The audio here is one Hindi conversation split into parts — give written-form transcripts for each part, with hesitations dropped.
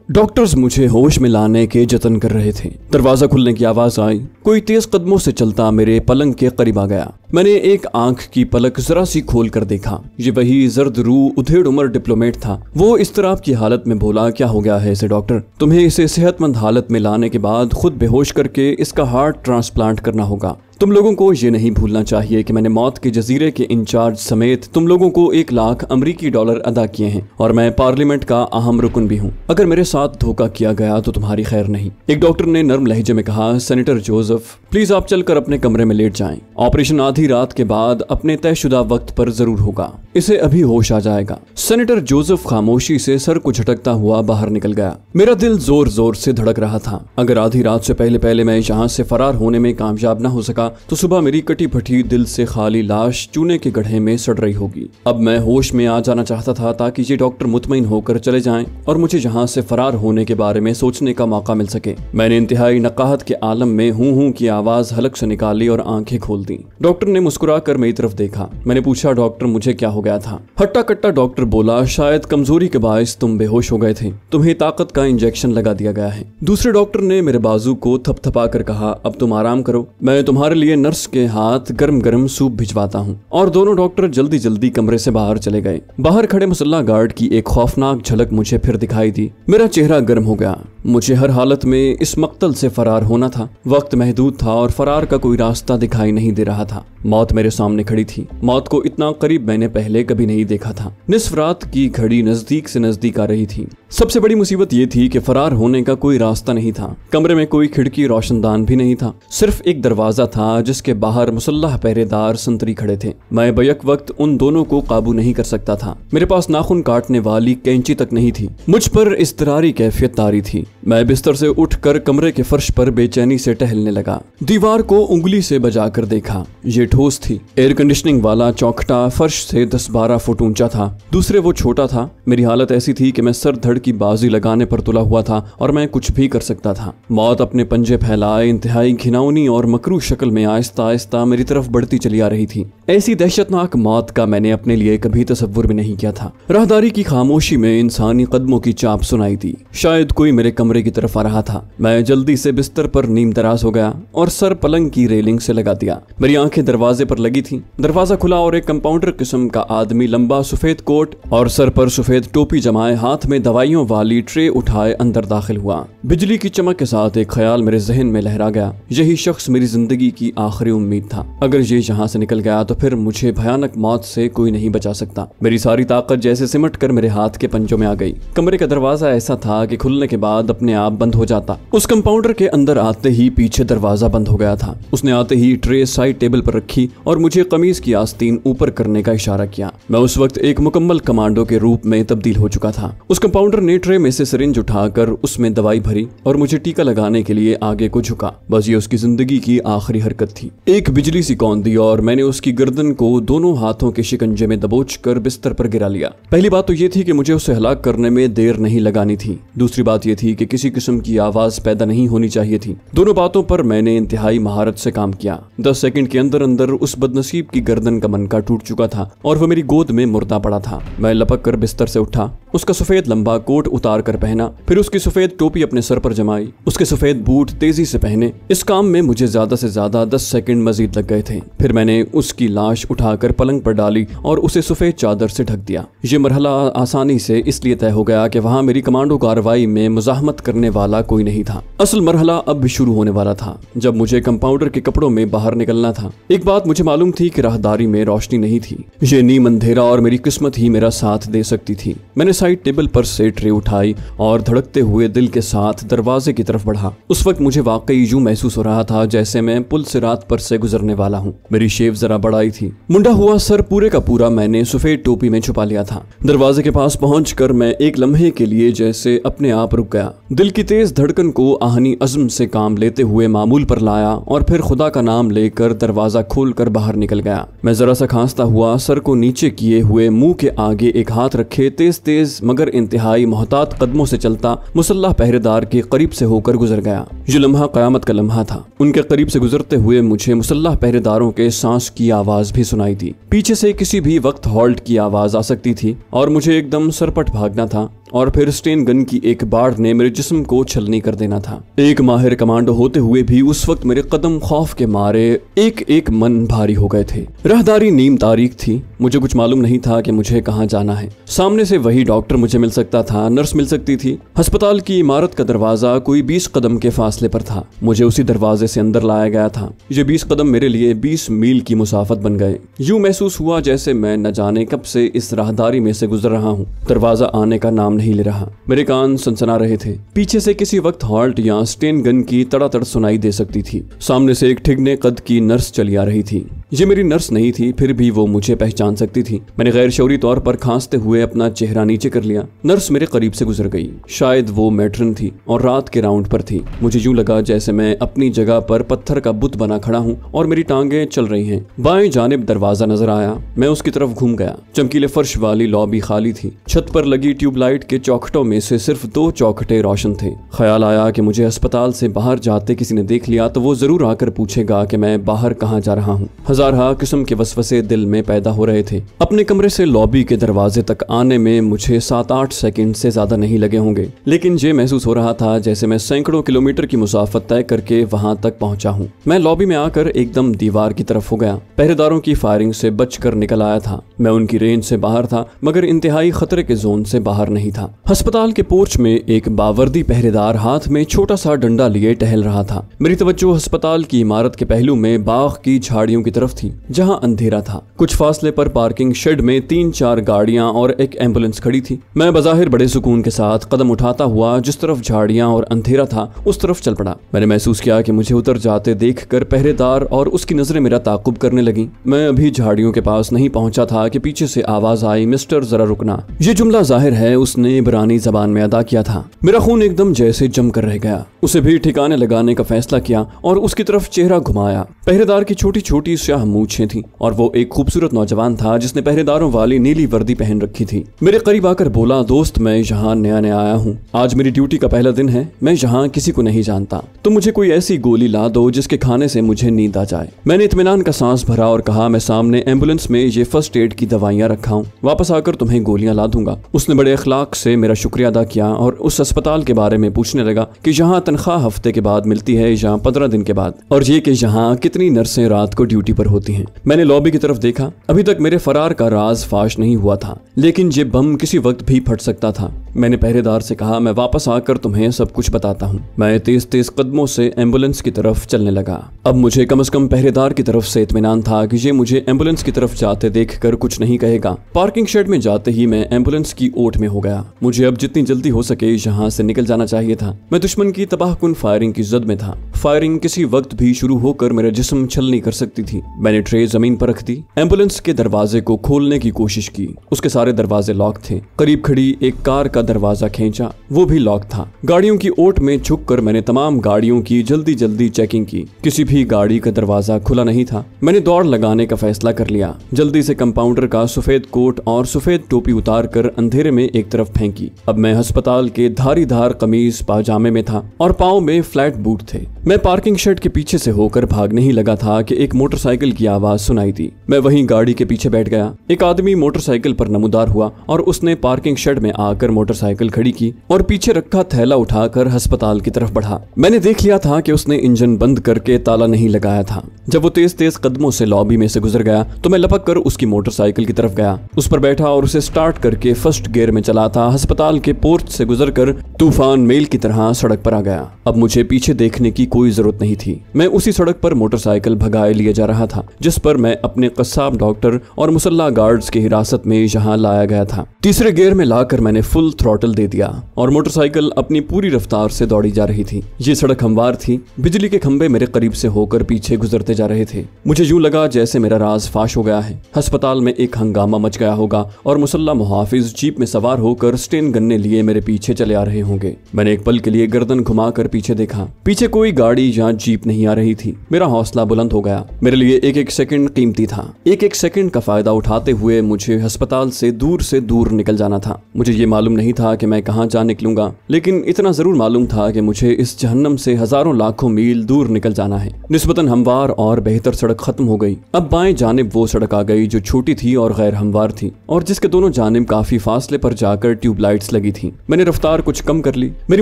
डॉक्टर्स मुझे होश में लाने के जतन कर रहे थे। दरवाजा खुलने की आवाज आई। कोई तेज कदमों से चलता मेरे पलंग के करीब आ गया। मैंने एक आंख की पलक जरा सी खोल कर देखा। ये वही जर्द रू उधेड़ उम्र डिप्लोमेट था। वो इस तरह की हालत में बोला, क्या हो गया है इसे डॉक्टर? तुम्हें इसे सेहतमंद हालत में लाने के बाद खुद बेहोश करके इसका हार्ट ट्रांसप्लांट करना होगा। तुम लोगों को ये नहीं भूलना चाहिए कि मैंने मौत के जजीरे के इंचार्ज समेत तुम लोगों को 1 लाख अमेरिकी डॉलर अदा किए हैं और मैं पार्लियामेंट का अहम रुकन भी हूँ। अगर मेरे साथ धोखा किया गया तो तुम्हारी खैर नहीं। एक डॉक्टर ने नर्म लहजे में कहा, सेनेटर जोसेफ प्लीज आप चलकर अपने कमरे में लेट जाएं। ऑपरेशन आधी रात के बाद अपने तयशुदा वक्त पर जरूर होगा। इसे अभी होश आ जाएगा। सेनेटर जोसेफ खामोशी से सर को झटकता हुआ बाहर निकल गया। मेरा दिल जोर जोर से धड़क रहा था। अगर आधी रात से पहले मैं यहाँ से फरार होने में कामयाब न हो सका तो सुबह मेरी कटी फटी दिल से खाली लाश चूने के गड्ढे में सड़ रही होगी। अब मैं होश में आ जाना चाहता था ताकि ये डॉक्टर मुतमईन होकर चले जाएं और मुझे यहाँ से फरार होने के बारे में सोचने का मौका मिल सके। मैंने इंतहाई नकाहत के आलम में हूँ की आवाज हलक से निकाली और आंखें खोल दी। डॉक्टर ने मुस्कुराकर मेरी तरफ देखा। मैंने पूछा, डॉक्टर मुझे क्या हो गया था? हट्टा कट्टा डॉक्टर बोला, शायद कमजोरी के बायस तुम बेहोश हो गए थे। तुम्हें ताकत का इंजेक्शन लगा दिया गया है। दूसरे डॉक्टर ने मेरे बाजू को थपथपा कर कहा, अब तुम आराम करो, मैं तुम्हारे लिए नर्स के हाथ गरम गरम सूप भिजवाता हूँ। और दोनों डॉक्टर जल्दी जल्दी कमरे से बाहर चले गए। बाहर खड़े मुसल्ला गार्ड की एक खौफनाक झलक मुझे फिर दिखाई दी। मेरा चेहरा गर्म हो गया। मुझे हर हालत में इस मक्तल से फरार होना था। वक्त महदूद था और फरार का कोई रास्ता दिखाई नहीं दे रहा था। मौत मेरे सामने खड़ी थी। मौत को इतना करीब मैंने पहले कभी नहीं देखा था। निस्फ रात की घड़ी नजदीक से नजदीक आ रही थी। सबसे बड़ी मुसीबत ये थी कि फरार होने का कोई रास्ता नहीं था। कमरे में कोई खिड़की रोशनदान भी नहीं था। सिर्फ एक दरवाजा था जिसके बाहर मुसल्लह पहरेदार संतरी खड़े थे। मैं बैक वक्त उन दोनों को काबू नहीं कर सकता था। मेरे पास नाखून काटने वाली कैंची तक नहीं थी। मुझ पर इस्तरारी कैफियत तारी थी। मैं बिस्तर से उठकर कमरे के फर्श पर बेचैनी से टहलने लगा। दीवार को उंगली से बजाकर देखा। ये ठोस थी। एयर कंडीशनिंग वाला चौखटा फर्श से 10-12 फुट ऊंचा था। दूसरे वो छोटा था। मेरी हालत ऐसी थी कि मैं सर धड़ की बाजी लगाने पर तुला हुआ था और मैं कुछ भी कर सकता था। मौत अपने पंजे फैलाए इंतहाई घिनौनी और मकरू शक्ल में आहिस्ता आहिस्ता मेरी तरफ बढ़ती चली आ रही थी। ऐसी दहशतनाक मौत का मैंने अपने लिए कभी तसव्वुर भी नहीं किया था। राहदारी की खामोशी में इंसानी कदमों की चाप सुनाई दी। शायद कोई मेरे कमरे की तरफ आ रहा था। मैं जल्दी से बिस्तर पर नीम दराज हो गया और सर पलंग की रेलिंग से लगा दिया। मेरी आंखें दरवाजे पर लगी थी। दरवाजा खुला और एक कंपाउंडर किस्म का आदमी लंबा सफेद कोट और सर पर सफेद टोपी जमाए हाथ में दवाइयों वाली ट्रे उठाए अंदर दाखिल हुआ। बिजली की चमक के साथ एक ख्याल मेरे जहन में लहरा गया। यही शख्स मेरी जिंदगी की आखिरी उम्मीद था। अगर ये यहाँ से निकल गया तो फिर मुझे भयानक मौत से कोई नहीं बचा सकता। मेरी सारी ताकत जैसे सिमट कर मेरे हाथ के पंजों में आ गई। कमरे का दरवाजा ऐसा था कि खुलने के बाद अपने आप बंद हो जाता। उस कंपाउंडर के अंदर आते ही पीछे दरवाजा बंद हो गया था। उसने आते ही ट्रे साइड टेबल पर रखी और मुझे कमीज की आस्तीन ऊपर करने का इशारा किया। मैं उस वक्त एक मुकम्मल कमांडो के रूप में तब्दील हो चुका था। उस कंपाउंडर ने ट्रे में से सिरिंज उठाकर उसमें दवाई भरी और मुझे टीका लगाने के लिए आगे को झुका। बस ये उसकी जिंदगी की आखिरी हरकत थी। एक बिजली सी कौन दी और मैंने उसकी गर्दन को दोनों हाथों के शिकंजे में दबोच कर बिस्तर पर गिरा लिया। पहली बात तो ये थी कि मुझे उसे हलाक करने में देर नहीं लगानी थी। दूसरी बात यह थी कि किसी किस्म की आवाज पैदा नहीं होनी चाहिए थी। दोनों बातों पर मैंने इंतहाई महारत से काम किया। 10 सेकंड के अंदर अंदर उस बदनसीब की गर्दन का मनका टूट चुका था और वह मेरी गोद में मुर्दा पड़ा था। मैं लपक कर बिस्तर से उठा, उसका सफेद लंबा कोट उतार कर पहना, फिर उसकी सफेद टोपी अपने सर पर जमाई, उसके सफेद बूट तेजी से पहने। इस काम में मुझे ज्यादा से ज्यादा 10 सेकंड मजीद लग गए थे। फिर मैंने उसकी लाश उठाकर पलंग पर डाली और उसे सफेद चादर से ढक दिया। ये मरहला आसानी से इसलिए तय हो गया कि वहां मेरी कमांडो कार्रवाई में मुजाहमत करने वाला कोई नहीं था। असल मरहला अब भी शुरू होने वाला था, जब मुझे कंपाउंडर के कपड़ों में बाहर निकलना था। एक बात मुझे मालूम थी कि राहदारी में रोशनी नहीं थी। ये नीम अंधेरा और मेरी किस्मत ही मेरा साथ दे सकती थी। मैंने साइड टेबल पर से ट्रे उठाई और धड़कते हुए दिल के साथ दरवाजे की तरफ बढ़ा। उस वक्त मुझे वाकई यूं महसूस हो रहा था जैसे मैं पुल सिरात पर से गुजरने वाला हूँ। मेरी शेव जरा बढ़ाई थी। मुंडा हुआ सर पूरे का पूरा मैंने सफेद टोपी में छुपा लिया था। दरवाजे के पास पहुंचकर मैं एक लम्हे के लिए जैसे अपने आप रुक गया। दिल की तेज धड़कन को आहनी अज़्म से काम लेते हुए मामूल पर लाया और फिर खुदा का नाम लेकर दरवाजा खोलकर बाहर निकल गया। मैं जरा सा खांसता हुआ सर को नीचे किए हुए मुंह के आगे एक हाथ रखे तेज तेज मगर इंतहाई मोहतात कदमों से चलता मुसल्लाह पहरेदार के करीब से होकर गुजर गया। ये लम्हा कयामत का लम्हा था। उनके करीब से गुजरते हुए मुझे मुसल्लाह पहरेदारों के सांस की आवाज भी सुनाई दी। पीछे से किसी भी वक्त हॉल्ट की आवाज आ सकती थी और मुझे एकदम सरपट भागना था और फिर स्टेन गन की एक बाढ़ ने मेरे जिस्म को छलनी कर देना था। एक माहिर कमांडो होते हुए भी उस वक्त मेरे कदम खौफ के मारे एक एक मन भारी हो गए थे। राहदारी नीम तारीख थी। मुझे कुछ मालूम नहीं था कि मुझे कहाँ जाना है। सामने से वही डॉक्टर मुझे मिल सकता था, नर्स मिल सकती थी। अस्पताल की इमारत का दरवाजा कोई 20 कदम के फासले पर था। मुझे उसी दरवाजे से अंदर लाया गया था। ये 20 कदम मेरे लिए 20 मील की मुसाफत बन गए। यूं महसूस हुआ जैसे मैं न जाने कब से इस राहदारी में से गुजर रहा हूँ। दरवाजा आने का नाम नहीं ले रहा। मेरे कान सनसना रहे थे। पीछे से किसी वक्त हॉल्ट या स्टेन गन की तड़ातड़ सुनाई दे सकती थी। सामने से एक ठिगने कद की नर्स चली आ रही थी। ये मेरी नर्स नहीं थी, फिर भी वो मुझे पहचान सकती थी। मैंने गैर शौरी तौर पर खांसते हुए अपना चेहरा नीचे कर लिया। नर्स मेरे करीब से गुजर गई। शायद वो मैट्रन थी और रात के राउंड पर थी। मुझे यूं लगा जैसे मैं अपनी जगह पर पत्थर का बुत बना खड़ा हूँ और मेरी टांगें चल रही हैं। बाएं जानिब दरवाजा नजर आया। मैं उसकी तरफ घूम गया। चमकीले फर्श वाली लॉबी खाली थी। छत पर लगी ट्यूबलाइट के चौखटों में से सिर्फ 2 चौखटे रोशन थे। ख्याल आया कि मुझे अस्पताल से बाहर जाते किसी ने देख लिया तो वो जरूर आकर पूछेगा कि मैं बाहर कहाँ जा रहा हूँ। हजारहा किस्म के वसवसे दिल में पैदा हो रहे थे। अपने कमरे से लॉबी के दरवाजे तक आने में मुझे 7-8 सेकंड से ज्यादा नहीं लगे होंगे, लेकिन ये महसूस हो रहा था जैसे मैं सैकड़ों किलोमीटर की मुसाफत तय करके वहां तक पहुंचा हूं। मैं लॉबी में आकर एकदम दीवार की तरफ हो गया। पहरेदारों की फायरिंग से बचकर निकल आया था। मैं उनकी रेंज से बाहर था मगर इंतहाई खतरे के जोन से बाहर नहीं था। अस्पताल के पोर्च में एक बावर्दी पहरेदार हाथ में छोटा सा डंडा लिए टहल रहा था। मेरी तवज्जो अस्पताल की इमारत के पहलू में बाग की झाड़ियों की तरफ थी जहां अंधेरा था। कुछ फासले पर पार्किंग शेड में 3-4 गाड़ियां और एक एम्बुलेंस खड़ी थी। मैं बज़ाहिर बड़े सुकून के साथ कदम उठाता हुआ जिस तरफ झाड़ियां और अंधेरा था उस तरफ चल पड़ा। मैंने महसूस किया कि मुझे उतर जाते देखकर पहरेदार और उसकी नजरें मेरा ताकुब करने लगी। मैं अभी झाड़ियों के पास नहीं पहुंचा था कि पीछे से आवाज आई, मिस्टर जरा रुकना। ये जुमला जाहिर है उसने इब्रानी जबान में अदा किया था। मेरा खून एकदम जैसे जम कर रह गया। उसे भी ठिकाने लगाने का फैसला किया और उसकी तरफ चेहरा घुमाया। पहरेदार की छोटी छोटी स्याह मूछें थी और वो एक खूबसूरत नौजवान था जिसने पहरेदारों वाली नीली वर्दी पहन रखी थी। मेरे करीब आकर बोला, दोस्त मैं यहाँ नया नया आया हूँ। आज मेरी ड्यूटी का पहला दिन है। मैं यहाँ किसी को नहीं जानता। तो मुझे कोई ऐसी गोली ला दो जिसके खाने से मुझे नींद आ जाए। मैंने इत्मीनान का सांस भरा और कहा, मैं सामने एम्बुलेंस में ये फर्स्ट एड की दवाइयाँ रखा हूँ। वापस आकर तुम्हें गोलियां ला दूंगा। उसने बड़े अखलाक से मेरा शुक्रिया अदा किया और उस अस्पताल के बारे में पूछने लगा कि यहाँ तनख्वाह हफ्ते के बाद मिलती है या 15 दिन के बाद, और ये कि यहाँ कितनी नर्सें रात को ड्यूटी पर होती हैं। मैंने लॉबी की तरफ देखा। अभी तक मेरे फरार का राज फाश नहीं हुआ था, लेकिन ये बम किसी वक्त भी फट सकता था। मैंने पहरेदार से कहा, मैं वापस आकर तुम्हें सब कुछ बताता हूँ। मैं तेज तेज कदमों से एम्बुलेंस की तरफ चलने लगा। अब मुझे कम से कम पहरेदार की तरफ से इत्मीनान था कि ये मुझे एम्बुलेंस की तरफ जाते देखकर कुछ नहीं कहेगा। पार्किंग शेड में जाते ही मैं एम्बुलेंस की ओट में हो गया। मुझे अब जितनी जल्दी हो सके यहाँ से निकल जाना चाहिए था। मैं दुश्मन की तबाहकुन फायरिंग की जद में था। फायरिंग किसी वक्त भी शुरू होकर मेरा जिस्म छलनी कर सकती थी। मैंने ट्रे जमीन पर रख दी। एम्बुलेंस के दरवाजे को खोलने की कोशिश की। उसके सारे दरवाजे लॉक थे। करीब खड़ी एक कार का दरवाजा खींचा, वो भी लॉक था। गाड़ियों की ओट में झुककर मैंने तमाम गाड़ियों की जल्दी जल्दी चेकिंग की। किसी भी गाड़ी का दरवाजा खुला नहीं था। मैंने दौड़ लगाने का फैसला कर लिया। जल्दी से कंपाउंडर का सफेद कोट और सफेद टोपी उतार कर अंधेरे में एक तरफ फेंकी। अब मैं अस्पताल के धारीदार कमीज पाजामे में था और पाँव में फ्लैट बूट थे। मैं पार्किंग शेड के पीछे से होकर भागने ही लगा था कि एक मोटरसाइकिल की आवाज सुनाई दी। मैं वहीं गाड़ी के पीछे बैठ गया। एक आदमी मोटरसाइकिल पर नमूदार हुआ और उसने पार्किंग शेड में आकर मोटरसाइकिल खड़ी की और पीछे रखा थैला उठाकर अस्पताल की तरफ बढ़ा। मैंने देख लिया था कि उसने इंजन बंद करके ताला नहीं लगाया था। जब वो तेज तेज कदमों से लॉबी में से गुजर गया तो मैं लपक कर उसकी मोटरसाइकिल की तरफ गया। उस पर बैठा और उसे स्टार्ट करके फर्स्ट गियर में चला था। अस्पताल के पोर्च से गुजरकर तूफान मेल की तरह सड़क पर आ गया। अब मुझे पीछे देखने की कोई जरूरत नहीं थी। मैं उसी सड़क पर मोटरसाइकिल भगाए लिए जा रहा था जिस पर मैं अपने कस्साब डॉक्टर और मुसल्ला गार्ड्स की हिरासत में यहाँ लाया गया था। तीसरे गियर में लाकर मैंने फुल थ्रॉटल दे दिया और मोटरसाइकिल अपनी पूरी रफ्तार से दौड़ी जा रही थी। ये सड़क हमवार थी, बिजली के खंभे मेरे करीब से होकर पीछे गुजरते जा रहे थे। मुझे यूं लगा जैसे मेरा राज फाश हो गया है। अस्पताल में एक हंगामा मच गया होगा और मुसल्ला मुहाफिज जीप में सवार होकर स्टेन गन्ने लिए मेरे पीछे चले आ रहे होंगे। मैंने एक पल के लिए गर्दन घुमाकर पीछे देखा। पीछे कोई गाड़ी या जीप नहीं आ रही थी। मेरा हौसला बुलंद हो गया। मेरे लिए एक एक सेकंड कीमती था। एक एक सेकंड का फायदा उठाते हुए मुझे अस्पताल से दूर निकल जाना था। मुझे ये मालूम नहीं था कि मैं कहां जा निकलूंगा, लेकिन इतना जरूर मालूम था कि मुझे इस जहन्नम से हजारों लाखों मील दूर निकल जाना है। निस्बतन हमवार और बेहतर सड़क खत्म हो गई। अब बाएं जानिब वो सड़क आ गई जो छोटी थी और गैर हमवार थी और जिसके दोनों जानिब काफी फासले पर जाकर ट्यूबलाइट्स लगी थी। मैंने रफ्तार कुछ कम कर ली। मेरी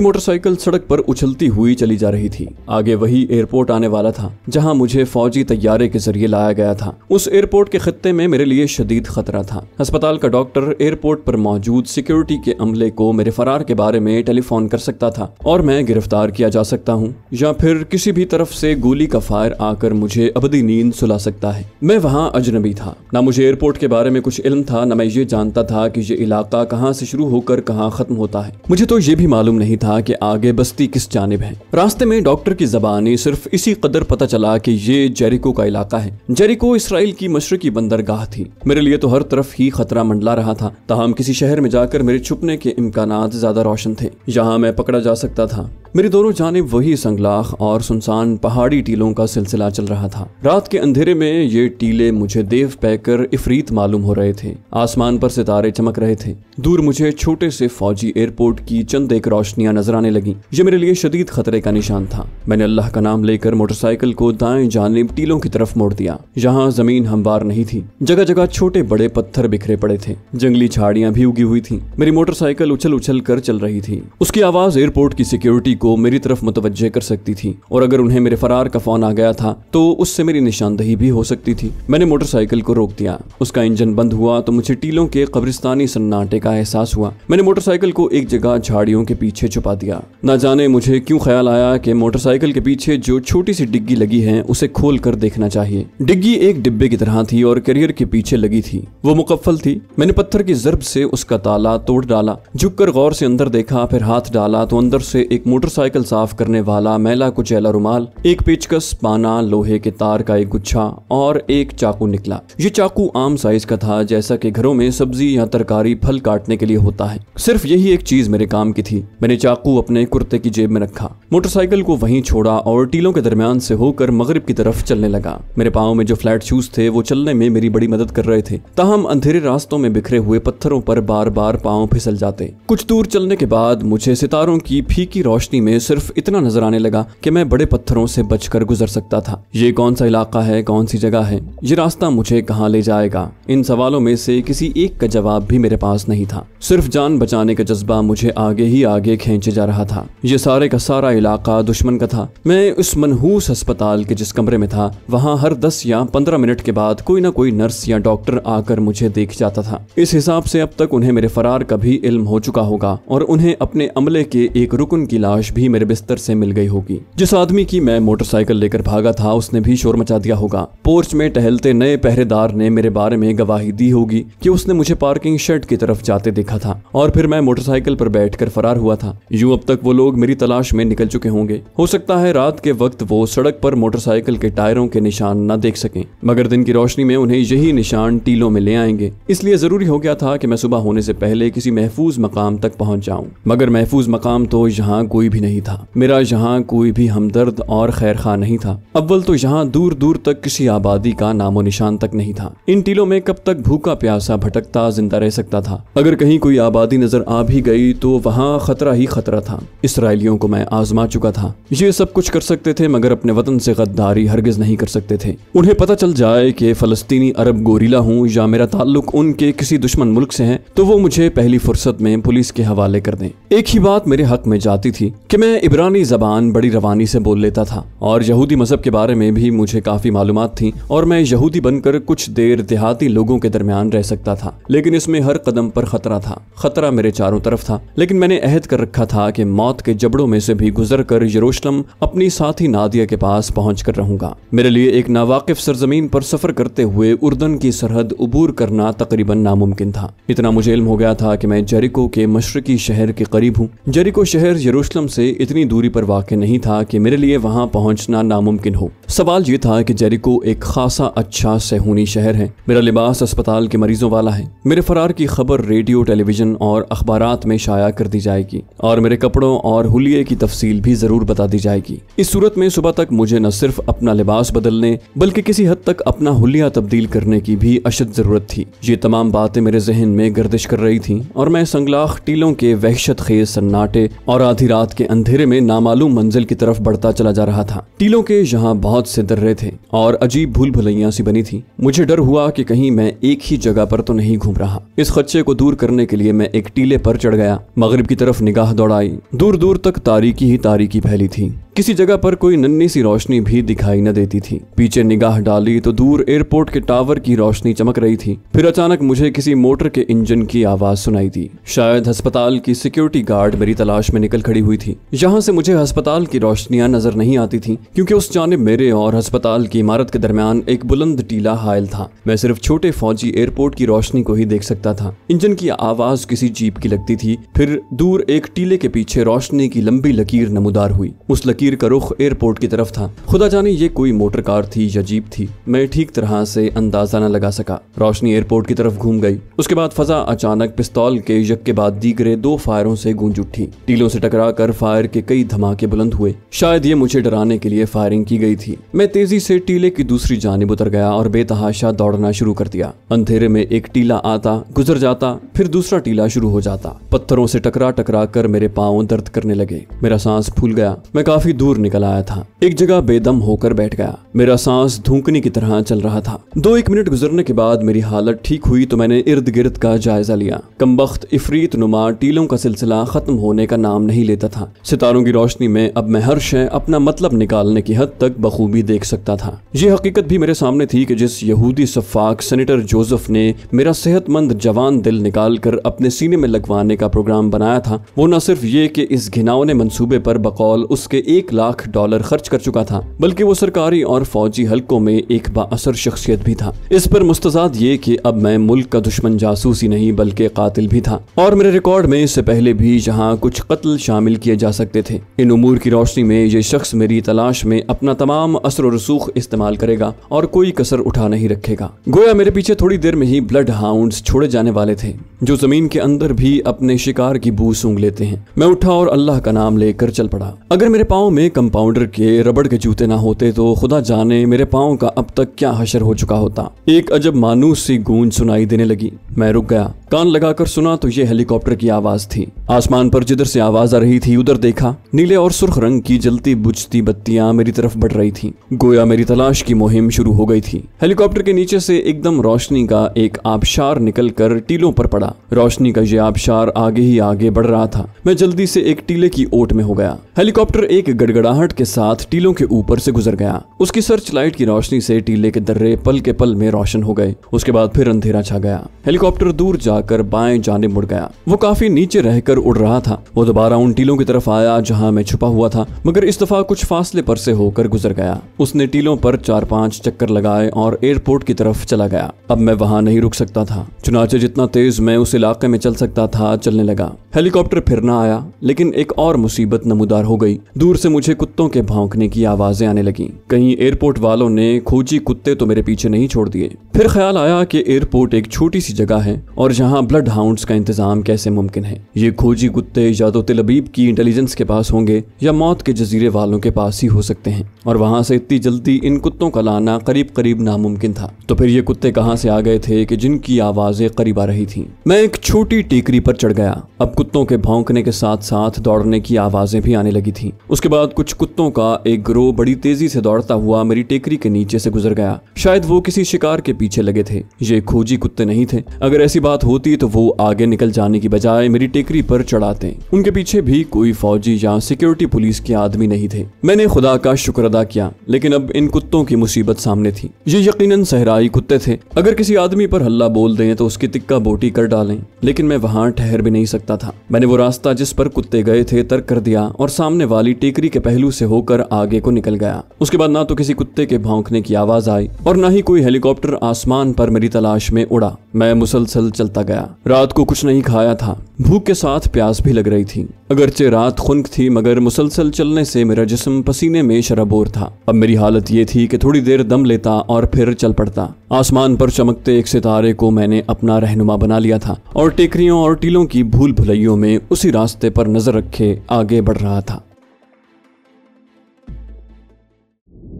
मोटरसाइकिल सड़क पर उछलती हुई चली जा रही थी। आगे वही एयरपोर्ट आने वाला था जहां मुझे फौजी तैयारे के जरिए लाया गया था। उस एयरपोर्ट के खत्ते में मेरे लिए शदीद खतरा था। अस्पताल का डॉक्टर एयरपोर्ट पर मौजूद सिक्योरिटी के अमले को मेरे फरार के बारे में टेलीफोन कर सकता था और मैं गिरफ्तार किया जा सकता हूँ या फिर किसी भी तरफ से गोली का फायर आकर मुझे अबदी नींद सुला सकता है। मैं वहाँ अजनबी था। ना मुझे एयरपोर्ट के बारे में कुछ इल्म था, न मैं ये जानता था कि ये इलाका कहाँ से शुरू होकर कहाँ खत्म होता है। मुझे तो ये भी मालूम नहीं था कि आगे बस्ती किस जानिब है। रास्ते में डॉक्टर की ज़बानी सिर्फ इसी कदर पता चला कि ये जेरिको का इलाका है। जेरिको इसराइल की मशरकी बंदरगाह थी। मेरे लिए तो हर तरफ ही खतरा मंडला रहा था। ताहम किसी शहर में जाकर मेरे छुपने के इम्कानात ज्यादा रोशन थे। यहाँ मैं पकड़ा जा सकता था। मेरी दोनों जानिब वही संगलाख और सुनसान पहाड़ी टीलों का सिलसिला चल रहा था। रात के अंधेरे में ये टीले मुझे देव पैकर इफरीत मालूम हो रहे थे। आसमान पर सितारे चमक रहे थे। दूर मुझे छोटे से फौजी एयरपोर्ट की चंद एक रोशनियां नजर आने लगी। ये मेरे लिए शदीद खतरे का निशान था। मैंने अल्लाह का नाम लेकर मोटरसाइकिल को दाएं जानिब टीलों की तरफ मोड़ दिया। यहाँ जमीन हमवार नहीं थी। जगह जगह छोटे बड़े पत्थर बिखरे पड़े थे। जंगली झाड़ियां भी उगी हुई थी। मेरी मोटरसाइकिल उछल उछल कर चल रही थी। उसकी आवाज एयरपोर्ट की सिक्योरिटी को मेरी तरफ मुतवज्जे कर सकती थी और अगर उन्हें मेरे फरार का फोन आ गया था तो उससे मेरी निशानदही भी हो सकती थी। मैंने मोटरसाइकिल को रोक दिया। उसका इंजन बंद हुआ तो मुझे टीलों के कब्रिस्तानी सन्नाटे का एहसास हुआ। मैंने मोटरसाइकिल को एक जगह झाड़ियों के पीछे छुपा दिया। ना जाने मुझे क्यों ख्याल आया कि मोटरसाइकिल के पीछे जो छोटी सी डिग्गी लगी है उसे खोल कर देखना चाहिए। डिग्गी एक डिब्बे की तरह थी और कैरियर के पीछे लगी थी। वो मुकफ्फल थी। मैंने पत्थर की ज़रब से उसका ताला तोड़ डाला। झुककर गौर से अंदर देखा, फिर हाथ डाला तो अंदर से एक मोटरसाइकिल साफ करने वाला मैला कुचैला रुमाल, एक पेचकस, पाना, लोहे के तार का एक गुच्छा और एक चाकू निकला। ये चाकू आम साइज का था, जैसा कि घरों में सब्जी या तरकारी फल काटने के लिए होता है। सिर्फ यही एक चीज मेरे काम की थी। मैंने चाकू अपने कुर्ते की जेब में रखा, मोटरसाइकिल को वहीं छोड़ा और टीलों के दरमियान से होकर मगरिब की तरफ चलने लगा। मेरे पाँव में जो फ्लैट शूज थे वो चलने में मेरी बड़ी मदद कर रहे थे। ताहम अंधेरे रास्तों में बिखरे हुए पत्थरों पर बार बार पाँव फिसल जाते। कुछ दूर चलने के बाद मुझे सितारों की फीकी रोशनी में सिर्फ इतना नजर आने लगा कि मैं बड़े पत्थरों से बचकर गुजर सकता था। ये कौन सा इलाका है, कौन सी जगह है, ये रास्ता मुझे कहाँ ले जाएगा? इन सवालों में से किसी एक का जवाब भी मेरे पास नहीं था। सिर्फ जान बचाने का जज्बा मुझे आगे ही आगे खींचे जा रहा था। ये सारे का सारा इलाका दुश्मन का था। मैं उस मनहूस अस्पताल के जिस कमरे में था वहाँ हर 10 या 15 मिनट के बाद कोई ना कोई नर्स या डॉक्टर आकर मुझे देख जाता था। इस हिसाब से अब तक उन्हें मेरे फरार का भी इल्म हो चुका होगा और उन्हें अपने अमले के एक रुकन की लाश भी मेरे बिस्तर से मिल गई होगी। जिस आदमी की मैं मोटरसाइकिल लेकर भागा था उसने भी शोर मचा दिया होगा। पोर्च में टहलते नए पहरेदार ने मेरे बारे में गवाही दी होगी कि उसने मुझे पार्किंग शेड की तरफ जाते देखा था और फिर मैं मोटरसाइकिल पर बैठकर फरार हुआ था। यूं अब तक वो लोग मेरी तलाश में निकल चुके होंगे। हो सकता है रात के वक्त वो सड़क पर मोटरसाइकिल के टायरों के निशान न देख सकें, मगर दिन की रोशनी में उन्हें यही निशान टीलों में ले आएंगे। इसलिए जरूरी हो गया था कि मैं सुबह होने से पहले किसी महफूज मकाम तक पहुंच जाऊं। मगर महफूज मकाम तो यहाँ कोई भी नहीं था। मेरा यहाँ कोई भी हमदर्द और खैर खा नहीं था। अव्वल तो यहाँ दूर दूर तक किसी आबादी का नामो निशान तक नहीं था। इन टीलों में कब तक भूखा प्यासा भटकता जिंदा रह सकता था? अगर कहीं कोई आबादी नजर आ भी गई तो वहाँ खतरा ही खतरा था। इसराइलियों को मैं आजमा चुका था। ये सब कुछ कर सकते थे मगर अपने वतन से गद्दारी हरगिज नहीं कर सकते थे। उन्हें पता चल जाए कि फलस्तीनी अरब गोरिल्ला हूँ या मेरा ताल्लुक उनके किसी दुश्मन मुल्क से है तो वो मुझे पहली फुर्सत में पुलिस के हवाले कर दें। एक ही बात मेरे हक में जाती थी, कि मैं इब्रानी ज़बान बड़ी रवानी से बोल लेता था और यहूदी मज़हब के बारे में भी मुझे काफ़ी मालूमात थी और मैं यहूदी बनकर कुछ देर देहाती लोगों के दरमियान रह सकता था। लेकिन इसमें हर कदम पर खतरा था। खतरा मेरे चारों तरफ था, लेकिन मैंने अहद कर रखा था कि मौत के जबड़ों में से भी गुजर कर यरूशलेम अपनी साथी नादिया के पास पहुँच कर रहूंगा। मेरे लिए एक नावाकिफ सरजमीन पर सफ़र करते हुए उर्दन की सरहद अबूर करना तकरीबन नामुमकिन था। इतना मुझे इल्म हो गया था कि मैं जेरिको के मशरकी शहर के करीब हूँ। जेरिको शहर यरूशलेम से इतनी दूरी पर वाक़ नहीं था कि मेरे लिए वहां पहुंचना नामुमकिन हो। सवाल ये था कि जेरिको एक खासा अच्छा सहूनी शहर है। मेरा लिबास अस्पताल के मरीजों वाला है। मेरे फरार की खबर रेडियो, टेलीविजन और अखबारात में शाया कर दी जाएगी और मेरे कपड़ों और हुलिये की तफसील भी जरूर बता दी जाएगी। इस सूरत में सुबह तक मुझे न सिर्फ अपना लिबास बदलने बल्कि किसी हद तक अपना हुलिया तब्दील करने की भी अशद जरूरत थी। ये तमाम बातें मेरे जहन में गर्दिश कर रही थी और मैं संगलाख टीलों के वहशत खेज सन्नाटे और आधी रात के अंधेरे में नामालूम मंजिल की तरफ बढ़ता चला जा रहा था। टीलों के यहाँ बहुत से दर्रे थे और अजीब भूल भुलैया सी बनी थी। मुझे डर हुआ कि कहीं मैं एक ही जगह पर तो नहीं घूम रहा। इस खदशे को दूर करने के लिए मैं एक टीले पर चढ़ गया। मगरिब की तरफ निगाह दौड़ाई। दूर दूर तक तारीकी ही तारीकी फैली थी। किसी जगह पर कोई नन्ही सी रोशनी भी दिखाई न देती थी। पीछे निगाह डाली तो दूर एयरपोर्ट के टावर की रोशनी चमक रही थी। फिर अचानक मुझे किसी मोटर के इंजन की आवाज सुनाई दी। शायद अस्पताल की सिक्योरिटी गार्ड मेरी तलाश में निकल खड़ी हुई थी। यहाँ से मुझे अस्पताल की रोशनियां नजर नहीं आती थी क्योंकि उस जानिब मेरे और अस्पताल की इमारत के दरमियान एक बुलंद टीला हायल था। मैं सिर्फ छोटे फौजी एयरपोर्ट की रोशनी को ही देख सकता था। इंजन की आवाज किसी जीप की लगती थी। फिर दूर एक टीले के पीछे रोशनी की लंबी लकीर नमूदार हुई। उस लकीर का रुख एयरपोर्ट की तरफ था। खुदा जाने ये कोई मोटर कार थी या जीप थी। मैं ठीक तरह से अंदाजा न लगा सका। रोशनी एयरपोर्ट की तरफ घूम गई। उसके बाद फजा अचानक पिस्तौल के यक के बाद दीगरे 2 फायरों से गूंज उठी। टीलों से टकरा कर फायर के कई धमाके बुलंद हुए। शायद ये मुझे डराने के लिए फायरिंग की गई थी। मैं तेजी से टीले की दूसरी जानिब उतर गया और बेतहाशा दौड़ना शुरू कर दिया। अंधेरे में एक टीला आता, गुजर जाता, फिर दूसरा टीला शुरू हो जाता। पत्थरों से टकरा टकरा कर मेरे पांव दर्द करने लगे। मेरा सांस फूल गया। मैं काफी दूर निकल आया था। एक जगह बेदम होकर बैठ गया। मेरा सांस धूकनी की तरह चल रहा था। 2-1 मिनट गुजरने के बाद मेरी हालत ठीक हुई तो मैंने इर्द गिर्द का जायजा लिया। कमबख्त इफरीत नुमा टीलों का सिलसिला खत्म होने का नाम नहीं लेता था। सितारों की रोशनी में अब मैं हर शय अपना मतलब निकालने की हद तक बखूबी देख सकता था। ये हकीकत भी मेरे सामने थी कि जिस यहूदी सफ़ाक सेनेटर जोसेफ ने मेरा सेहतमंद जवान दिल निकाल कर अपने सीने में लगवाने का प्रोग्राम बनाया था, वो न सिर्फ ये कि इस घिनौने मंसूबे पर बकौल उसके $1 लाख खर्च कर चुका था, बल्कि वो सरकारी और फौजी हलकों में एक बाअसर शख्सियत भी था। इस पर मुस्तजाद ये कि अब मैं मुल्क का दुश्मन जासूस ही नहीं बल्कि कातिल भी था और मेरे रिकॉर्ड में इससे पहले भी यहाँ कुछ कत्ल शामिल किए जा सकते थे। इन उमूर की रोशनी में ये शख्स मेरी तलाश में अपना तमाम असर और रसूख इस्तेमाल करेगा और कोई कसर उठा नहीं रखेगा। गोया मेरे पीछे थोड़ी देर में ही ब्लड हाउंड्स छोड़े जाने वाले थे जो जमीन के अंदर भी अपने शिकार की बू सूंघ लेते हैं। मैं उठा और अल्लाह का नाम लेकर चल पड़ा। अगर मेरे पाँव में कंपाउंडर के रबड़ के जूते ना होते तो खुदा जाने मेरे पाँव का अब तक क्या हशर हो चुका होता। एक अजब मानूस सी गूंज सुनाई देने लगी। मैं रुक गया। कान लगाकर सुना तो ये हेलीकॉप्टर की आवाज थी। आसमान पर जिधर से आवाज आ रही थी उधर देखा। नीले और सुर्ख रंग की जलती बुझती बत्तियां मेरी तरफ बढ़ रही थी। गोया मेरी तलाश की मुहिम शुरू हो गई थी। हेलीकॉप्टर के नीचे से एकदम रोशनी का एक आबशार निकल कर टीलों पर पड़ा। रोशनी का ये आबशार आगे ही आगे बढ़ रहा था। मैं जल्दी से एक टीले की ओट में हो गया। हेलीकॉप्टर एक गड़गड़ाहट के साथ टीलों के ऊपर से गुजर गया। उसकी सर्च लाइट की रोशनी से टीले के दर्रे पल के पल में रोशन हो गए। उसके बाद फिर अंधेरा छा गया। हेलीकॉप्टर दूर जाकर बाएं जानिब मुड़ गया। वो काफी नीचे रहकर उड़ रहा था। वो दोबारा उन टीलों की तरफ आया जहां मैं छुपा हुआ था, मगर इस दफा कुछ फासले पर से होकर गुजर गया। उसने टीलों पर 4-5 चक्कर लगाए और एयरपोर्ट की तरफ चला गया। अब मैं वहां नहीं रुक सकता था। चुनाचे जितना तेज मैं उस इलाके में चल सकता था चलने लगा। हेलीकॉप्टर फिर न आया, लेकिन एक और मुसीबत नमूदार हो गई। दूर से मुझे कुत्तों के भौंकने की आवाजें आने लगी। कहीं एयरपोर्ट वालों ने खोजी कुत्ते तो मेरे पीछे नहीं छोड़ दिए। फिर ख्याल आया कि एयरपोर्ट एक छोटी सी जगह है और जहां ब्लड हाउंड्स का इंतजाम कैसे मुमकिन है। ये खोजी कुत्ते या तो तिल अबीब की इंटेलिजेंस के पास होंगे या मौत के जजीरे वालों के पास ही हो सकते हैं, और वहां से इतनी जल्दी इन कुत्तों का लाना करीब करीब नामुमकिन था। तो फिर ये कुत्ते कहां से आ गए थे कि जिनकी आवाजें करीब आ रही थी। मैं एक छोटी टेकरी पर चढ़ गया। अब कुत्तों के भौंकने के साथ साथ दौड़ने की आवाजें भी आने लगी थी। उसके बाद कुछ कुत्तों का एक गिरोह बड़ी तेजी से दौड़ता हुआ मेरी टेकरी के नीचे से गुजर गया। शायद वो किसी शिकार के पीछे लगे थे। ये खोजी कुत्ते नहीं थे। अगर ऐसी बात होती तो वो आगे निकल जाने की बजाय मेरी टेकरी पर चढ़ाते। उनके पीछे भी कोई फौजी या सिक्योरिटी पुलिस के आदमी नहीं थे। मैंने खुदा का शुक्र अदा किया, लेकिन अब इन कुत्तों की मुसीबत सामने थी। ये यकीनन सहराई कुत्ते थे। अगर किसी आदमी पर हल्ला बोल दें तो उसकी तिक्का बोटी कर डालें, लेकिन मैं वहां ठहर भी नहीं सकता था। मैंने वो रास्ता जिस पर कुत्ते गए थे तर्क कर दिया और सामने वाली टेकरी के पहलू से होकर आगे को निकल गया। उसके बाद ना तो किसी कुत्ते के भौंकने की आवाज आई और ना ही कोई हेलीकॉप्टर आसमान पर मेरी तलाश में उड़ा। मैं मुसलसल चलता गया। रात को कुछ नहीं खाया था, भूख के साथ प्यास भी लग रही थी। अगरचे रात खुनक थी, मगर मुसलसल चलने से मेरा जिस्म पसीने में शराबोर था। अब मेरी हालत ये थी कि थोड़ी देर दम लेता और फिर चल पड़ता। आसमान पर चमकते एक सितारे को मैंने अपना रहनुमा बना लिया था और टेकरियों और टीलों की भूल भुलैयों में उसी रास्ते पर नजर रखे आगे बढ़ रहा था।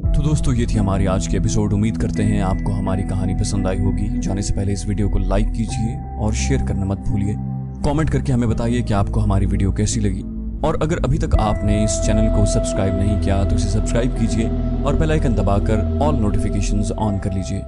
तो दोस्तों, ये थी हमारी आज की एपिसोड। उम्मीद करते हैं आपको हमारी कहानी पसंद आई होगी। जाने से पहले इस वीडियो को लाइक कीजिए और शेयर करना मत भूलिए। कमेंट करके हमें बताइए कि आपको हमारी वीडियो कैसी लगी। और अगर अभी तक आपने इस चैनल को सब्सक्राइब नहीं किया तो इसे सब्सक्राइब कीजिए और बेल आइकन दबाकर ऑल नोटिफिकेशंस ऑन कर लीजिए।